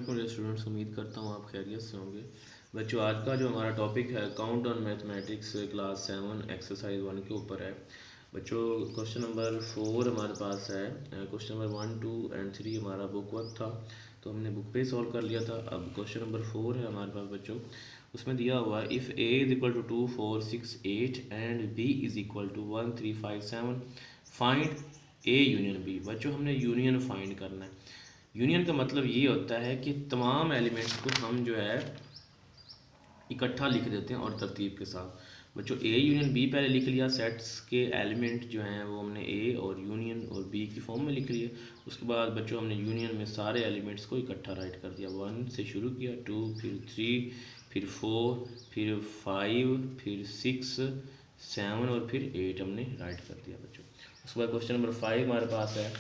वालेकुम स्टूडेंट्स, उम्मीद करता हूँ आप खैरियत से होंगे। बच्चों, आज का जो हमारा टॉपिक है count on mathematics class 7 exercise 1 के ऊपर है। बच्चों, क्वेश्चन नंबर 4 हमारे पास है। क्वेश्चन नंबर 1, 2 एंड 3 हमारा बुक वर्क था, तो हमने बुक पे ही सॉल्व कर लिया था। अब क्वेश्चन नंबर 4 है हमारे पास बच्चों। उसमें दिया हुआ है if A is equal to 2 4 6 8 and B is equal to 1 3 5 7 find A union B. बच्चों, हमने यूनियन फाइंड करना है। यूनियन का मतलब ये होता है कि तमाम एलिमेंट्स को हम जो है इकट्ठा लिख देते हैं और तरतीब के साथ। बच्चों, ए यूनियन बी पहले लिख लिया, सेट्स के एलिमेंट जो हैं वो हमने ए और यूनियन और बी की फॉर्म में लिख लिए। उसके बाद बच्चों हमने यूनियन में सारे एलिमेंट्स को इकट्ठा राइट कर दिया। 1 से शुरू किया, 2 फिर 3 फिर 4 फिर 5 फिर 6 7 और फिर 8 हमने राइट कर दिया बच्चों। उसके बाद क्वेश्चन नंबर 5 हमारे पास है।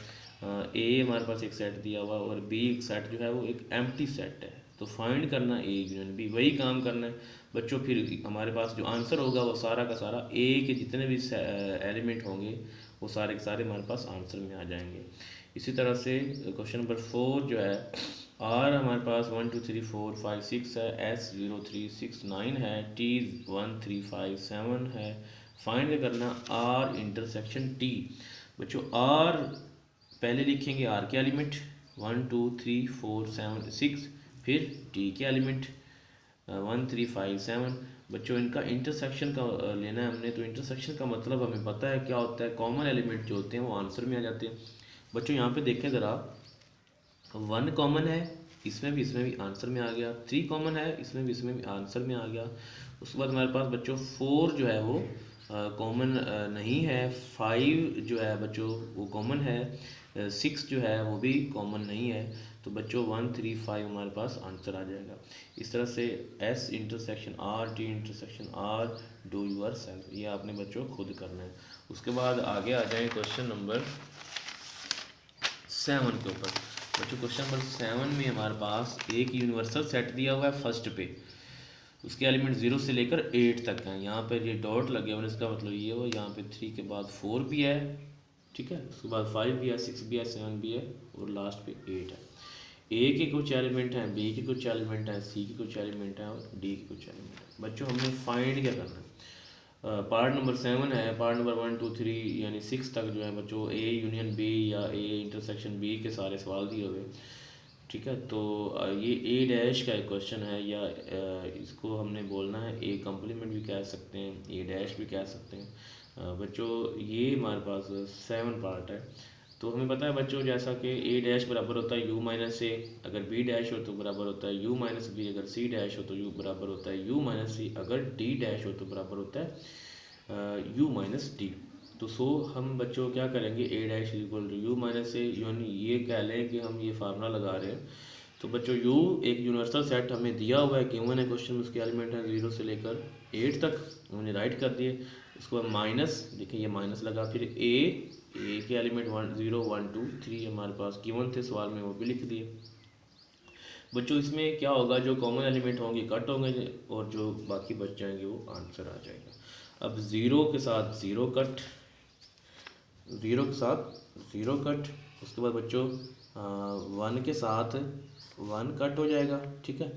ए हमारे पास एक सेट दिया हुआ और बी एक सेट जो है वो एक एम्प्टी सेट है, तो फाइंड करना ए यूनियन बी, वही काम करना है बच्चों। फिर हमारे पास जो आंसर होगा वो सारा का सारा ए के जितने भी एलिमेंट होंगे वो सारे के सारे हमारे पास आंसर में आ जाएंगे। इसी तरह से क्वेश्चन नंबर 4 जो है, आर हमारे पास 1 2 3 4 5 6 है, एस 0 3 6 9 है, टी 1 3 5 7 है। फाइंड करना आर इंटरसेक्शन टी। बच्चों, आर पहले लिखेंगे आर के एलिमेंट 1 2 3 4 7 6, फिर टी के एलिमेंट 1 3 5 7। बच्चों, इनका इंटरसेक्शन का लेना है हमने। तो इंटरसेक्शन का मतलब हमें पता है क्या होता है, कॉमन एलिमेंट जो होते हैं वो आंसर में आ जाते हैं। बच्चों, यहाँ पे देखें ज़रा, 1 कॉमन है, इसमें भी आंसर में आ गया। 3 कॉमन है, इसमें भी आंसर में आ गया। उसके बाद हमारे पास बच्चों 4 जो है वो कॉमन नहीं है। 5 जो है बच्चों वो कॉमन है। 6 जो है वो भी कॉमन नहीं है। तो बच्चों 1 3 5 हमारे पास आंसर आ जाएगा। इस तरह से S intersection R, T intersection R, do yourself, ये आपने बच्चों खुद करना है। उसके बाद आगे आ जाए क्वेश्चन नंबर 7 के ऊपर। बच्चों, क्वेश्चन नंबर 7 में हमारे पास एक यूनिवर्सल सेट दिया हुआ है फर्स्ट पे। उसके एलिमेंट 0 से लेकर 8 तक हैं। यहाँ पर ये डॉट लगे हुए हैं, इसका मतलब ये हो, यहाँ पे 3 के बाद 4 भी है, ठीक है। उसके बाद 5 भी है, 6 भी है, 7 भी है और लास्ट पे 8 है। ए के कुछ एलिमेंट हैं, बी के कुछ एलिमेंट हैं, सी के कुछ एलिमेंट हैं और डी के कुछ एलिमेंट हैं। बच्चों, हमने फाइंड क्या करना है। पार्ट नंबर 7 है। पार्ट नंबर 1 2 3 यानी 6 तक जो है बच्चों ए यूनियन बी या ए इंटरसेक्शन बी के सारे सवाल दिए हुए, ठीक है। तो ये ए डैश का एक क्वेश्चन है, या इसको हमने बोलना है ए कम्प्लीमेंट भी कह सकते हैं, ए डैश भी कह सकते हैं। बच्चों, ये हमारे पास 7 पार्ट है। तो हमें पता है बच्चों, जैसा कि ए डैश बराबर होता है यू माइनस ए, अगर बी डैश हो तो बराबर होता है यू माइनस बी, अगर सी डैश हो तो यू बराबर होता है यू माइनस सी, अगर डी डैश हो तो बराबर होता है यू माइनस डी। तो हम बच्चों क्या करेंगे, A dash equal to U minus A, यानी ये कह लें कि हम ये फार्मूला लगा रहे हैं। तो बच्चों, यू एक यूनिवर्सल सेट हमें दिया हुआ है, गिवन है क्वेश्चन में, उसके एलिमेंट हैं 0 से लेकर 8 तक, हमने राइट कर दिए। उसके बाद माइनस, देखिए ये माइनस लगा, फिर ए के एलिमेंट 1 0 1 2 3 हमारे पास गिवन थे सवाल में, वो भी लिख दिए। बच्चों, इसमें क्या होगा, जो कॉमन एलिमेंट होंगे कट होंगे और जो बाकी बच जाएंगे वो आंसर आ जाएगा। अब 0 के साथ 0 कट, 0 के साथ 0 कट। उसके बाद बच्चों 1 के साथ 1 कट हो जाएगा, ठीक है।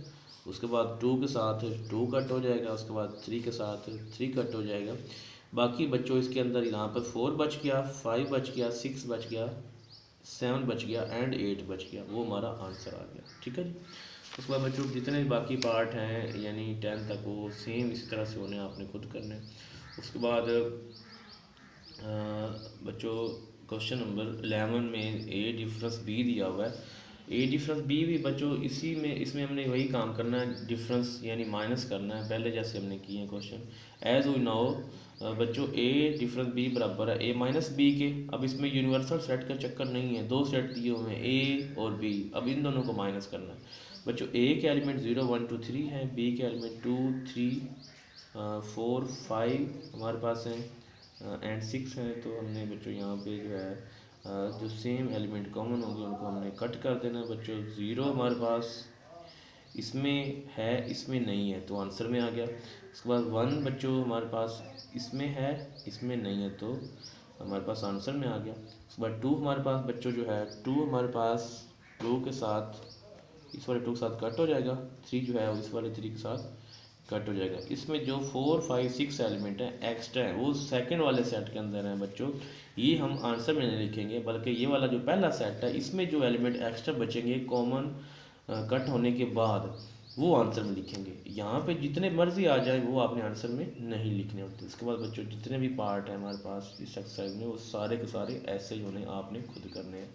उसके बाद 2 के साथ 2 कट हो जाएगा। उसके बाद 3 के साथ 3 कट हो जाएगा। बाकी बच्चों इसके अंदर यहाँ पर 4 बच गया, 5 बच गया, 6 बच गया, 7 बच गया एंड 8 बच गया, वो हमारा आंसर आ गया, ठीक है जी। उसके बाद बच्चों जितने भी बाकी पार्ट हैं यानी 10 तक, वो सेम इसी तरह से होने आपने खुद करने। उसके बाद बच्चों क्वेश्चन नंबर 11 में ए डिफरेंस बी दिया हुआ है। ए डिफरेंस बी भी बच्चों इसी में, इसमें हमने वही काम करना है, डिफरेंस यानी माइनस करना है, पहले जैसे हमने किए हैं क्वेश्चन। एज वी नो बच्चों, ए डिफरेंस बी बराबर है ए माइनस बी के। अब इसमें यूनिवर्सल सेट का चक्कर नहीं है, 2 सेट दिए हुए हैं ए और बी, अब इन दोनों को माइनस करना है। बच्चों, ए के एलिमेंट 0 1 2 3 हैं, बी के एलिमेंट 2 3 4 5 हमारे पास हैं एंड 6 हैं। तो हमने बच्चों यहाँ पे जो है जो सेम एलिमेंट कॉमन होंगे उनको हमने कट कर देना है। बच्चों, 0 हमारे पास इसमें है, इसमें नहीं है, तो आंसर में आ गया। उसके बाद 1 बच्चों हमारे पास इसमें है, इसमें नहीं है, तो हमारे पास आंसर में आ गया। उसके बाद 2 हमारे पास बच्चों जो है, 2 हमारे पास 2 के साथ इस वाले 2 के साथ कट हो जाएगा, 3 जो है वो इस वाले 3 के साथ कट हो जाएगा। इसमें जो 4, 5, 6 एलिमेंट हैं एक्स्ट्रा हैं वो सेकंड वाले सेट के अंदर हैं बच्चों, ये हम आंसर में नहीं लिखेंगे, बल्कि ये वाला जो पहला सेट है इसमें जो एलिमेंट एक्स्ट्रा बचेंगे कॉमन कट होने के बाद वो आंसर में लिखेंगे। यहाँ पे जितने मर्जी आ जाए वो आपने आंसर में नहीं लिखने होते। इसके बाद बच्चों जितने भी पार्ट हैं हमारे पास इस एक्सरसाइज में वो सारे के सारे ऐसे ही होने आपने खुद करने हैं।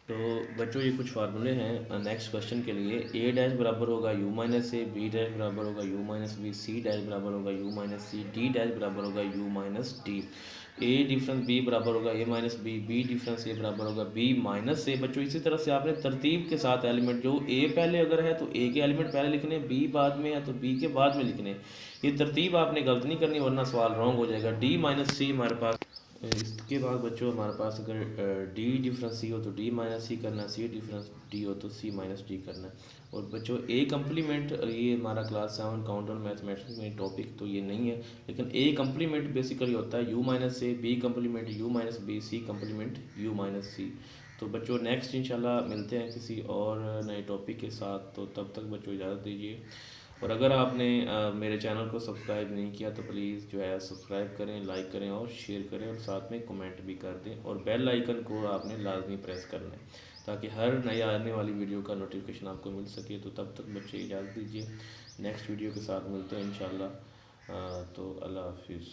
तो बच्चों ये कुछ फार्मूले हैं नेक्स्ट क्वेश्चन के लिए। ए डैश बराबर होगा U minus A, B dash बराबर होगा U minus B, C dash बराबर होगा U minus C, D dash बराबर होगा U minus D. A difference B बराबर होगा A minus B, B difference A बराबर होगा बी माइनस ए। बच्चों इसी तरह से आपने तरतीब के साथ एलिमेंट, जो ए पहले अगर है तो ए के एलिमेंट पहले लिखने, बी बाद में है तो बी के बाद में लिखने। ये तरतीब आपने गलत नहीं करनी वरना सवाल रॉन्ग हो जाएगा। डी माइनस सी हमारे पास, इसके बाद बच्चों हमारे पास अगर डी डिफरेंस सी हो तो डी माइनस सी करना, सी डिफरेंस डी हो तो सी माइनस डी करना है। और बच्चों ए कम्प्लीमेंट, ये हमारा क्लास 7 काउंट ऑन मैथमेटिक्स में टॉपिक तो ये नहीं है, लेकिन ए कम्प्लीमेंट बेसिकली होता है U minus A, B complement U minus B, C complement U minus C. तो बच्चों नेक्स्ट इंशाल्लाह मिलते हैं किसी और नए टॉपिक के साथ, तो तब तक बच्चों इजाज़त दीजिए। और अगर आपने मेरे चैनल को सब्सक्राइब नहीं किया तो प्लीज़ जो है सब्सक्राइब करें, लाइक करें और शेयर करें, और साथ में कमेंट भी कर दें, और बेल आइकन को आपने लाजमी प्रेस करना है ताकि हर नई आने वाली वीडियो का नोटिफिकेशन आपको मिल सके। तो तब तक बच्चे इजाज़त दीजिए, नेक्स्ट वीडियो के साथ मिलते हैं इंशाल्लाह। तो अल्लाह हाफिज़।